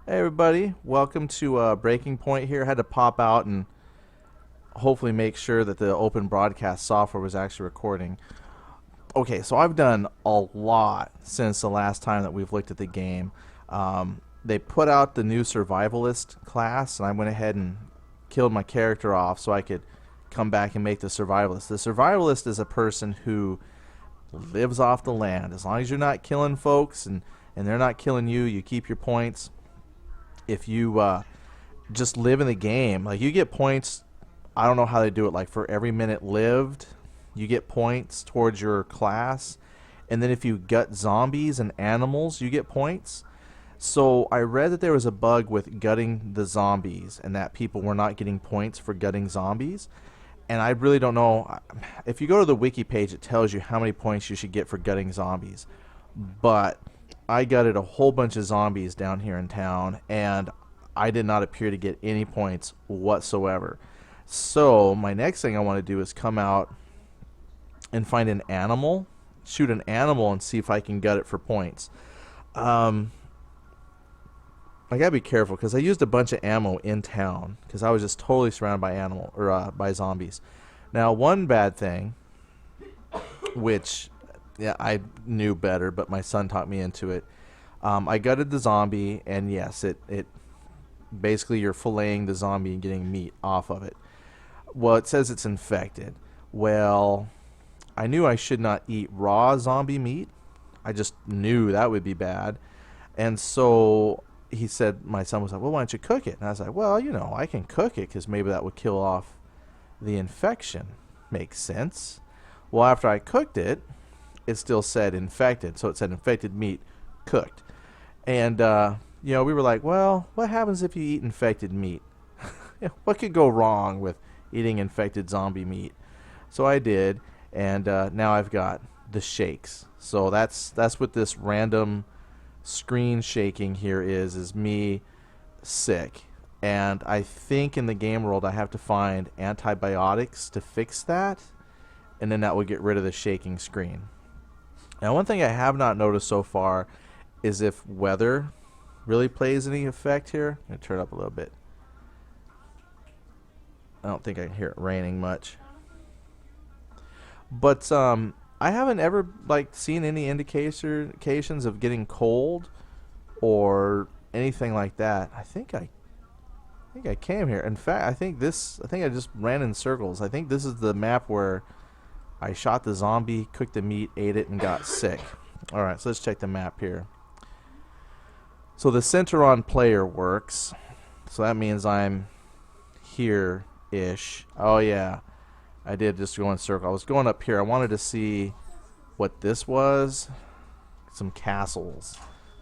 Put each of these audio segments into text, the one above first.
Hey everybody, welcome to Breaking Point here. I had to pop out and hopefully make sure that the open broadcast software was actually recording. Okay, so I've done a lot since the last time that we've looked at the game. They put out the new Survivalist class, and I went ahead and killed my character off so I could come back and make the Survivalist. The Survivalist is a person who lives off the land. As long as you're not killing folks and they're not killing you, you keep your points. If you just live in the game, like you get points. I don't know how they do it. Like for every minute lived, you get points towards your class, and then if you gut zombies and animals, you get points. So I read that there was a bug with gutting the zombies, and that people were not getting points for gutting zombies. And I really don't know. If you go to the wiki page, it tells you how many points you should get for gutting zombies. But I gutted a whole bunch of zombies down here in town, and I did not appear to get any points whatsoever. So my next thing I want to do is come out and find an animal, shoot an animal, and see if I can gut it for points. Um, I gotta be careful because I used a bunch of ammo in town because I was just totally surrounded by by zombies. Now, one bad thing, which yeah, I knew better, but my son taught me into it. I gutted the zombie, and yes, it basically you're filleting the zombie and getting meat off of it. Well, it says it's infected. Well, I knew I should not eat raw zombie meat. I just knew that would be bad. And so he said, my son was like, well, why don't you cook it? And I was like, well, I can cook it because maybe that would kill off the infection. Makes sense. Well, after I cooked it, it still said infected. So it said infected meat cooked. And, we were like, well, what happens if you eat infected meat? What could go wrong with eating infected zombie meat? So I did, and now I've got the shakes. So that's what this random screen shaking here is me sick. And I think in the game world I have to find antibiotics to fix that, and then that will get rid of the shaking screen. Now, one thing I have not noticed so far is if weather really plays any effect here. I'm going to turn it up a little bit. I don't think I can hear it raining much. But I haven't ever seen any indications of getting cold or anything like that. I think I came here. In fact, I think I just ran in circles. I think this is the map where I shot the zombie, cooked the meat, ate it, and got sick. All right, so let's check the map here. So the center on player works. So that means I'm here-ish. Oh, yeah. I did just go in circle. I was going up here. I wanted to see what this was. Some castles.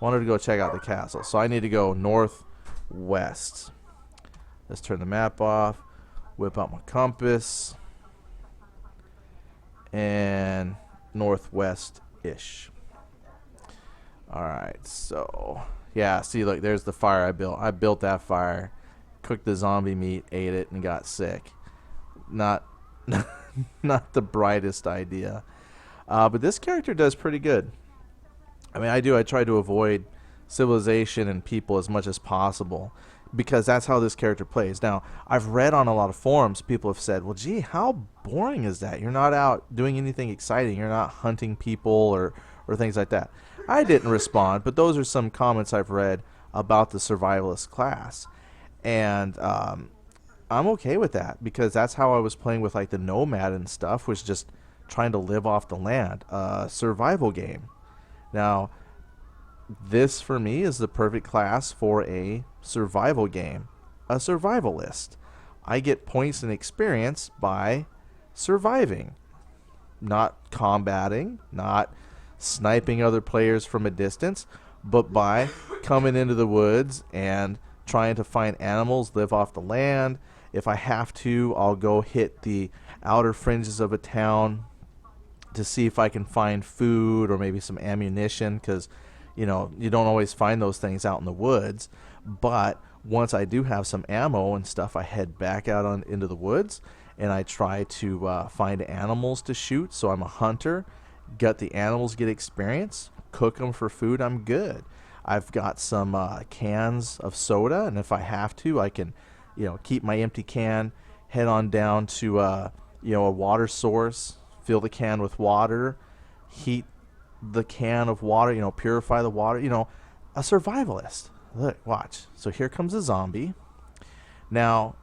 I wanted to go check out the castle. So I need to go northwest. Let's turn the map off. Whip out my compass. And northwest-ish. Alright, so yeah, see, look, there's the fire I built. I built that fire, cooked the zombie meat, ate it, and got sick. Not not the brightest idea. But this character does pretty good. I mean, I try to avoid civilization and people as much as possible because that's how this character plays. Now, I've read on a lot of forums, people have said, well, gee, how boring is that? You're not out doing anything exciting. You're not hunting people or things like that. I didn't respond, but those are some comments I've read about the Survivalist class. And I'm okay with that because that's how I was playing with like the Nomad and stuff, was just trying to live off the land. Survival game. Now, this for me is the perfect class for a survival game. A survivalist. I get points and experience by surviving. Not combating, not sniping other players from a distance, but by coming into the woods and trying to find animals, live off the land. If I have to, I'll go hit the outer fringes of a town to see if I can find food or maybe some ammunition, because you don't always find those things out in the woods. But once I do have some ammo and stuff, I head back out into the woods and I try to find animals to shoot. So I'm a hunter, gut the animals, get experience, cook them for food. I'm good. I've got some cans of soda, and if I have to, I can, keep my empty can, head on down to, a water source, fill the can with water, heat the can of water, purify the water, a survivalist. Look, watch. So here comes a zombie. Now,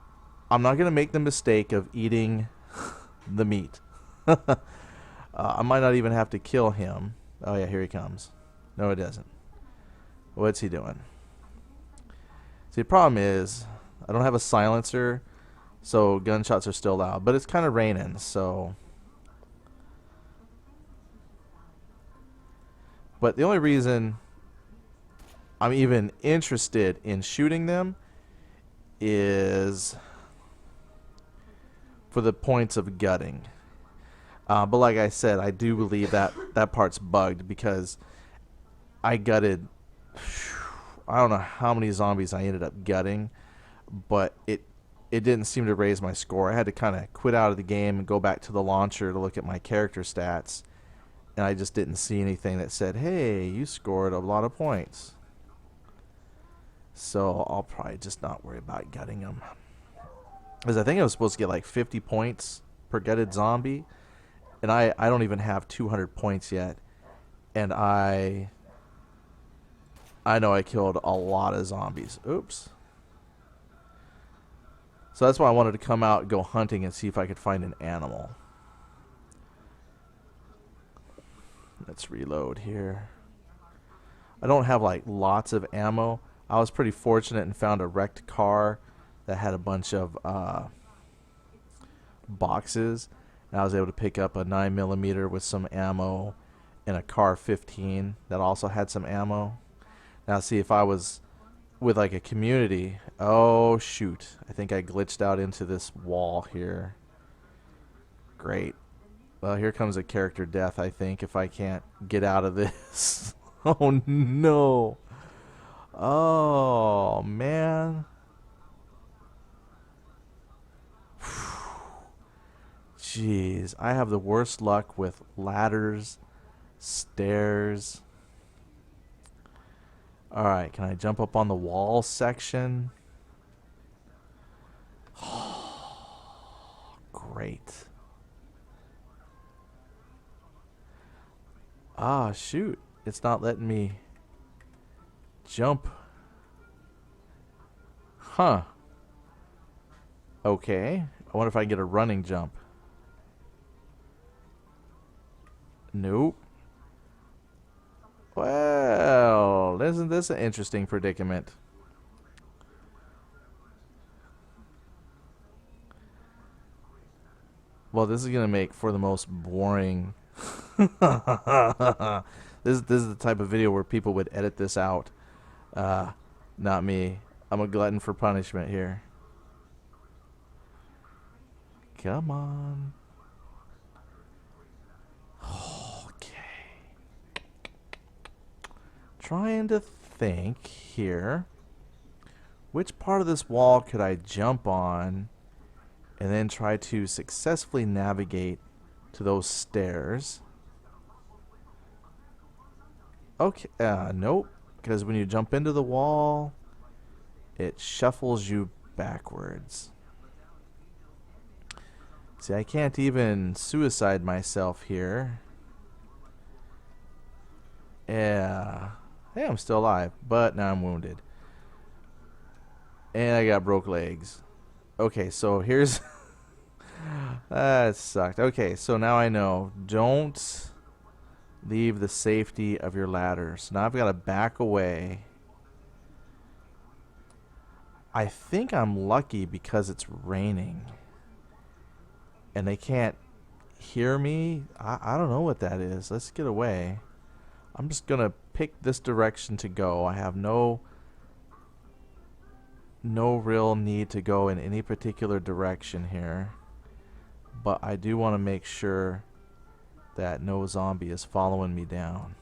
I'm not going to make the mistake of eating the meat. I might not even have to kill him. Oh, yeah, here he comes. No, it doesn't. What's he doing? See, the problem is I don't have a silencer, so gunshots are still loud. But it's kind of raining, so... But the only reason I'm even interested in shooting them is for the points of gutting. But like I said, I do believe that that part's bugged because I gutted... I don't know how many zombies I ended up gutting, but it didn't seem to raise my score. I had to kind of quit out of the game and go back to the launcher to look at my character stats, and I just didn't see anything that said, hey, you scored a lot of points. So I'll probably just not worry about gutting them. Because I think I was supposed to get like 50 points per gutted zombie, and I don't even have 200 points yet. And I know I killed a lot of zombies. Oops. So that's why I wanted to come out and go hunting and see if I could find an animal. Let's reload here. I don't have like lots of ammo. I was pretty fortunate and found a wrecked car that had a bunch of boxes. And I was able to pick up a 9mm with some ammo and a car 15 that also had some ammo. Now see, if I was with like a community, oh shoot, I think I glitched out into this wall here. Great. Well, here comes a character death, I think, if I can't get out of this. Oh no. Oh man. Jeez, I have the worst luck with ladders, stairs. Alright, can I jump up on the wall section? Great. Ah, shoot. It's not letting me jump. Huh. Okay. I wonder if I can get a running jump. Nope. Well, isn't this an interesting predicament? Well, this is going to make for the most boring... This is the type of video where people would edit this out. Not me. I'm a glutton for punishment here. Come on. Okay. Trying to think here. Which part of this wall could I jump on and then try to successfully navigate to those stairs? Okay, nope. Because when you jump into the wall, it shuffles you backwards. See, I can't even suicide myself here. Yeah. Hey, I'm still alive, but now I'm wounded. And I got broke legs. Okay, so here's... That sucked. Okay, so now I know. Don't leave the safety of your ladder. So now I've got to back away. I think I'm lucky because it's raining. And they can't hear me. I don't know what that is. Let's get away. I'm just going to pick this direction to go. I have no real need to go in any particular direction here. But I do want to make sure that no zombie is following me down.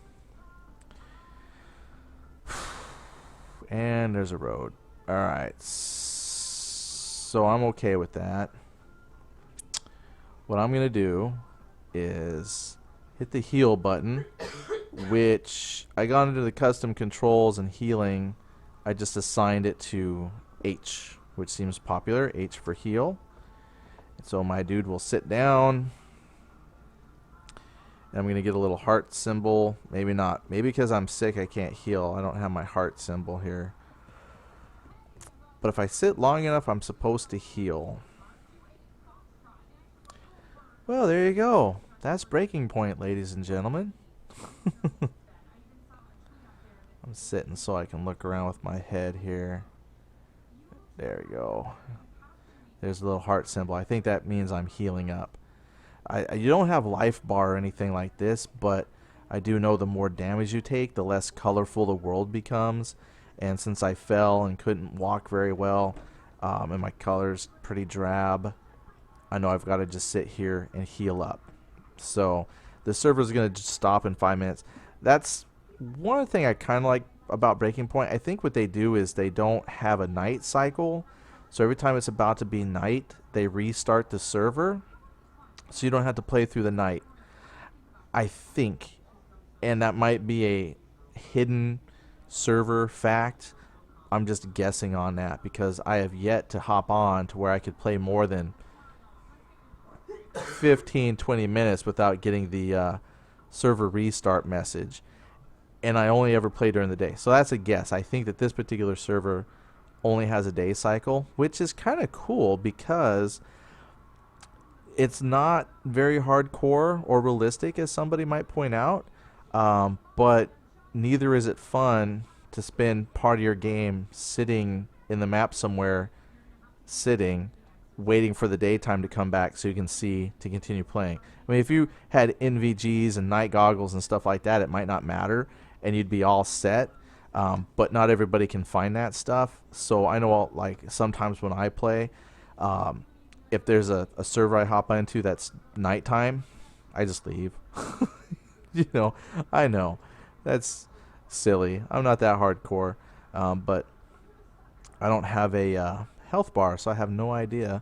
And there's a road. Alright. So I'm okay with that. What I'm going to do is hit the heal button, which I got into the custom controls and healing. I just assigned it to H, which seems popular. H for heal. So my dude will sit down. And I'm going to get a little heart symbol. Maybe not. Maybe because I'm sick I can't heal. I don't have my heart symbol here. But if I sit long enough, I'm supposed to heal. Well, there you go. That's breaking point, ladies and gentlemen. I'm sitting so I can look around with my head here. There we go. There's a little heart symbol. I think that means I'm healing up. You don't have life bar or anything like this, but I do know the more damage you take, the less colorful the world becomes. And since I fell and couldn't walk very well, and my color's pretty drab, I know I've got to just sit here and heal up. So the server's going to just stop in 5 minutes. That's one thing I kind of like about Breaking Point. I think what they do is they don't have a night cycle. So every time it's about to be night, they restart the server. So you don't have to play through the night, I think. And that might be a hidden server fact. I'm just guessing on that because I have yet to hop on to where I could play more than 15-20 minutes without getting the server restart message. And I only ever play during the day. So that's a guess. I think that this particular server only has a day cycle, which is kind of cool because it's not very hardcore or realistic, as somebody might point out, but neither is it fun to spend part of your game sitting in the map somewhere, waiting for the daytime to come back so you can see to continue playing. I mean, if you had NVGs and night goggles and stuff like that, it might not matter, and you'd be all set, but not everybody can find that stuff. So I know, like, sometimes when I play, if there's a server I hop into that's nighttime, I just leave. I know. That's silly. I'm not that hardcore. But I don't have a health bar, so I have no idea.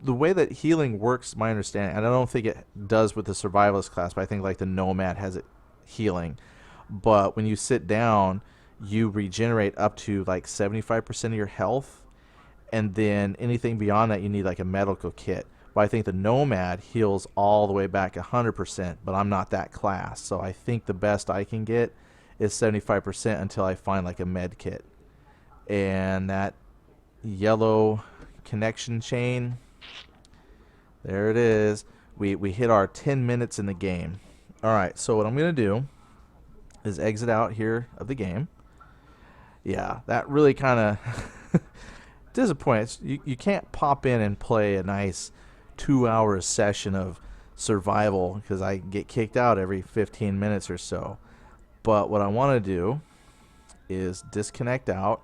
The way that healing works, my understanding, and I don't think it does with the Survivalist class, but I think like the Nomad has it healing. But when you sit down, you regenerate up to like 75% of your health. And then anything beyond that, you need like a medical kit. But I think the Nomad heals all the way back 100%, but I'm not that class. So I think the best I can get is 75% until I find like a med kit. And that yellow connection chain, there it is. We hit our 10 minutes in the game. All right, so what I'm going to do is exit out here of the game. Yeah, that really kind of disappointing. You can't pop in and play a nice 2-hour session of survival because I get kicked out every 15 minutes or so. But what I want to do is disconnect out.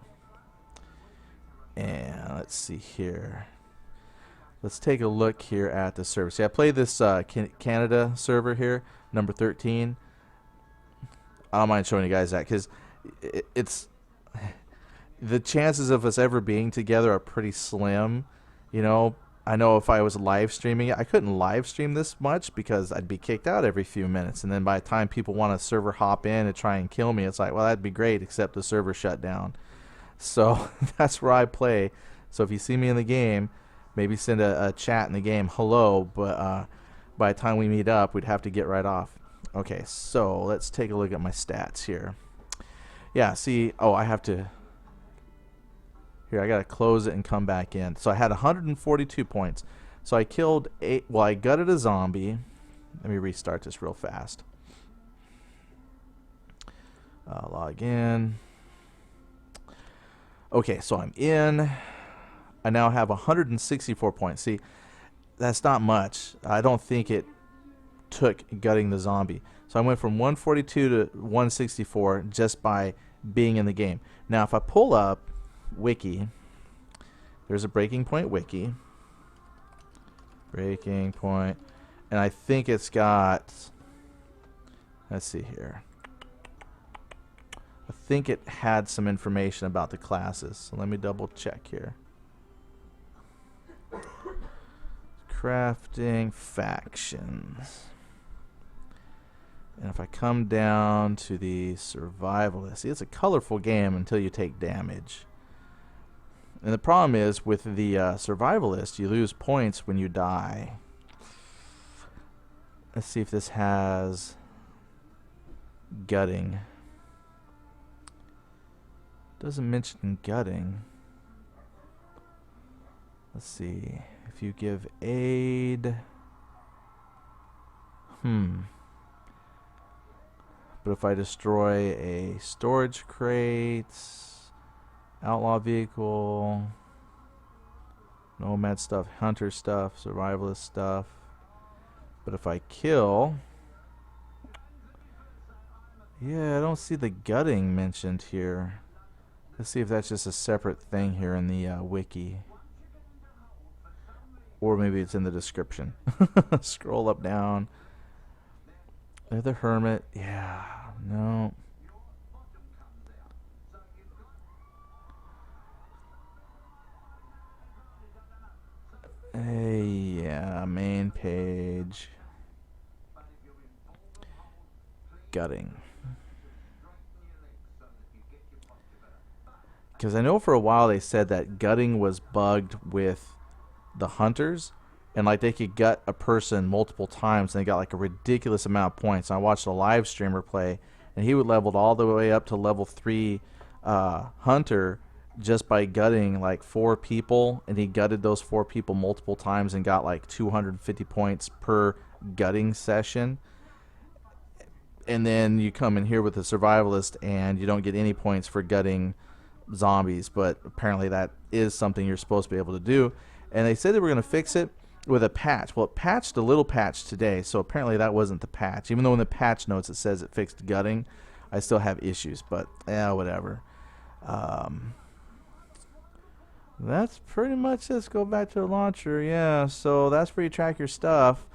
And let's see here. Let's take a look here at the server. See, I play this Canada server here, number 13. I don't mind showing you guys that because it's the chances of us ever being together are pretty slim. I know if I was live streaming it, I couldn't live stream this much because I'd be kicked out every few minutes. And then by the time people want a server hop in and try and kill me, it's like, well, that'd be great, except the server shut down. So that's where I play. So if you see me in the game, maybe send a chat in the game, hello, but by the time we meet up, we'd have to get right off. Okay, so let's take a look at my stats here. Yeah, see, I have to... Here, I got to close it and come back in. So I had 142 points. So I killed 8... Well, I gutted a zombie. Let me restart this real fast. Log in. Okay, so I'm in. I now have 164 points. See, that's not much. I don't think it took gutting the zombie. So I went from 142 to 164 just by being in the game. Now, if I pull up wiki, there's a Breaking Point wiki. Breaking Point. And I think it's got... Let's see here. I think it had some information about the classes. So let me double check here. Crafting factions. And if I come down to the Survivalist, see, it's a colorful game until you take damage. And the problem is with the Survivalist, you lose points when you die. Let's see if this has gutting. Doesn't mention gutting. Let's see. If you give aid. But if I destroy a storage crate, outlaw vehicle, nomad stuff, hunter stuff, survivalist stuff. But if I kill, yeah, I don't see the gutting mentioned here. Let's see if that's just a separate thing here in the wiki. Or maybe it's in the description. Scroll up, down. The hermit. Yeah, no. Yeah, main page. Gutting. Because I know for a while they said that gutting was bugged with the hunters, and like they could gut a person multiple times and they got like a ridiculous amount of points. And I watched a live streamer play, and he would leveled all the way up to level 3 hunter just by gutting like 4 people, and he gutted those 4 people multiple times and got like 250 points per gutting session. And then you come in here with a survivalist and you don't get any points for gutting zombies, but apparently that is something you're supposed to be able to do. And they said they were going to fix it with a patch. Well, it patched a little patch today, so apparently that wasn't the patch. Even though in the patch notes it says it fixed gutting, I still have issues, but yeah, whatever. That's pretty much it. Let's go back to the launcher. Yeah, so that's where you track your stuff.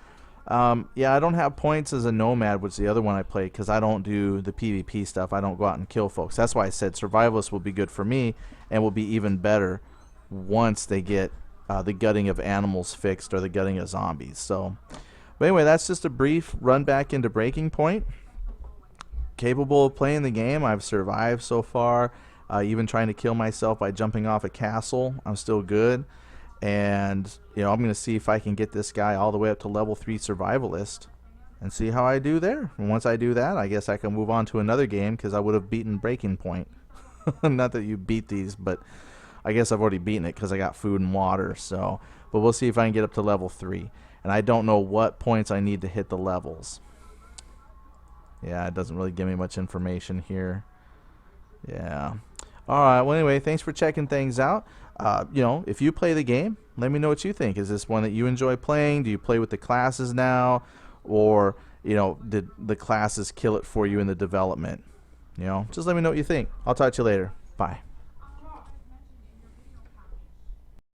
Yeah, I don't have points as a nomad, which is the other one I played, because I don't do the PvP stuff. I don't go out and kill folks. That's why I said Survivalist will be good for me and will be even better once they get the gutting of animals fixed or the gutting of zombies. So, but anyway, that's just a brief run back into Breaking Point. Capable of playing the game. I've survived so far. Even trying to kill myself by jumping off a castle, I'm still good. And you know, I'm going to see if I can get this guy all the way up to level 3 survivalist and see how I do there. And once I do that, I guess I can move on to another game, because I would have beaten Breaking Point. Not that you beat these, but I guess I've already beaten it because I got food and water. So, but we'll see if I can get up to level 3. And I don't know what points I need to hit the levels. Yeah, it doesn't really give me much information here. Yeah. All right. Well, anyway, thanks for checking things out. You know, if you play the game, let me know what you think. Is this one that you enjoy playing? Do you play with the classes now? Or, you know, did the classes kill it for you in the development? You know, just let me know what you think. I'll talk to you later. Bye.